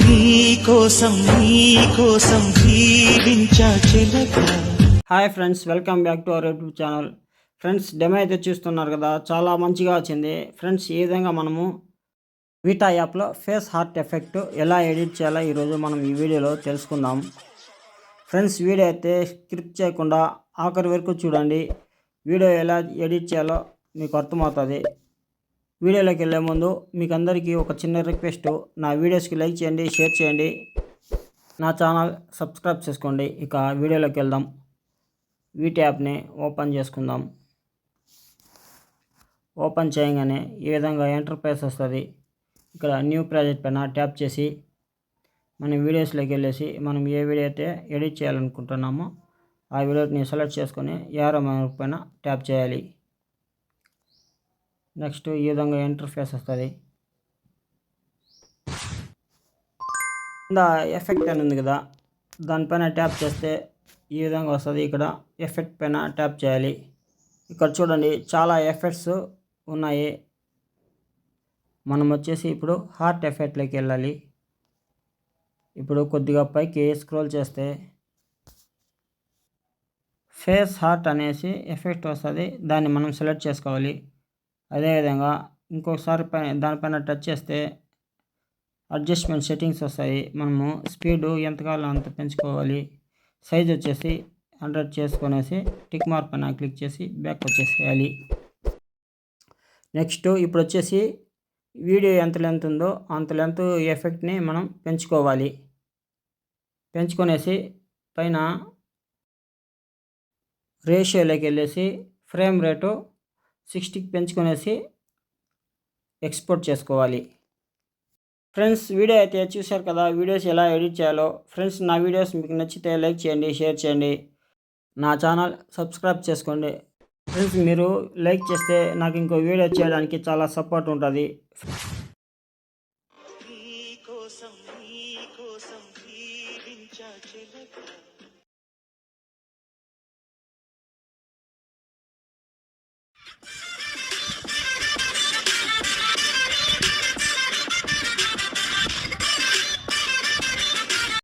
నీకోసం జీవించా చిలక. Hi friends, welcome back to our YouTube channel. Friends, demo అయితే చూస్తున్నారు కదా, చాలా మంచిగా వచ్చింది. ఫ్రెండ్స్, ఈ విధంగా మనము వీటా యాప్లో ఫేస్ హార్ట్ ఎఫెక్ట్ ఎలా ఎడిట్ చేయాలో ఈరోజు మనం ఈ వీడియోలో తెలుసుకుందాం. ఫ్రెండ్స్, వీడియో అయితే స్క్రిప్ట్ చేయకుండా ఆఖరి వరకు చూడండి. వీడియో ఎలా ఎడిట్ చేయాలో మీకు అర్థమవుతుంది. వీడియోలోకి వెళ్ళే ముందు మీకు అందరికీ ఒక చిన్న రిక్వెస్ట్, నా వీడియోస్కి లైక్ చేయండి, షేర్ చేయండి, నా ఛానల్ సబ్స్క్రైబ్ చేసుకోండి. ఇక వీడియోలోకి వెళ్దాం. వీటి యాప్ని ఓపెన్ చేసుకుందాం. ఓపెన్ చేయగానే ఈ విధంగా ఇంటర్ఫేస్ వస్తుంది. ఇక్కడ న్యూ ప్రాజెక్ట్ పైన ట్యాప్ చేసి మనం వీడియోస్లోకి వెళ్ళేసి మనం ఏ వీడియో అయితే ఎడిట్ చేయాలనుకుంటున్నామో ఆ వీడియోని సెలెక్ట్ చేసుకొని యారో మార్క్ పైన ట్యాప్ చేయాలి. నెక్స్ట్ ఈ విధంగా ఇంటర్ఫేస్ వస్తుంది. కింద ఎఫెక్ట్ అని ఉంది కదా, దానిపైన ట్యాప్ చేస్తే ఈ విధంగా వస్తుంది. ఇక్కడ ఎఫెక్ట్ పైన ట్యాప్ చేయాలి. ఇక్కడ చూడండి, చాలా ఎఫెక్ట్స్ ఉన్నాయి. మనం వచ్చేసి ఇప్పుడు హార్ట్ ఎఫెక్ట్లోకి వెళ్ళాలి. ఇప్పుడు కొద్దిగా పైకి స్క్రోల్ చేస్తే ఫేస్ హార్ట్ అనేసి ఎఫెక్ట్ వస్తుంది. దాన్ని మనం సెలెక్ట్ చేసుకోవాలి. అదేవిధంగా ఇంకొకసారి దానిపైన టచ్ చేస్తే అడ్జస్ట్మెంట్ సెట్టింగ్స్ వస్తాయి. మనము స్పీడు ఎంత కావాలో అంత పెంచుకోవాలి. సైజ్ వచ్చేసి 100 చేసుకొనేసి టిక్ మార్క్ పైన క్లిక్ చేసి బ్యాక్ వచ్చేసేయాలి. నెక్స్ట్ ఇప్పుడు వచ్చేసి వీడియో ఎంత లెంత్ ఉందో అంత లెంత్ ఎఫెక్ట్ని మనం పెంచుకోవాలి. పెంచుకొనేసి పైన రేషియోలోకి వెళ్ళేసి ఫ్రేమ్ రేటు 60కి పెంచుకొనేసి ఎక్స్పోర్ట్ చేసుకోవాలి. ఫ్రెండ్స్, వీడియో అయితే చూశారు కదా, వీడియోస్ ఎలా ఎడిట్ చేయాలో. ఫ్రెండ్స్, నా వీడియోస్ మీకు నచ్చితే లైక్ చేయండి, షేర్ చేయండి, నా ఛానల్ సబ్స్క్రైబ్ చేసుకోండి. ఫ్రెండ్స్, మీరు లైక్ చేస్తే నాకు ఇంకో వీడియో చేయడానికి చాలా సపోర్ట్ ఉంటుంది. నీకోసం జీవించా చిలక.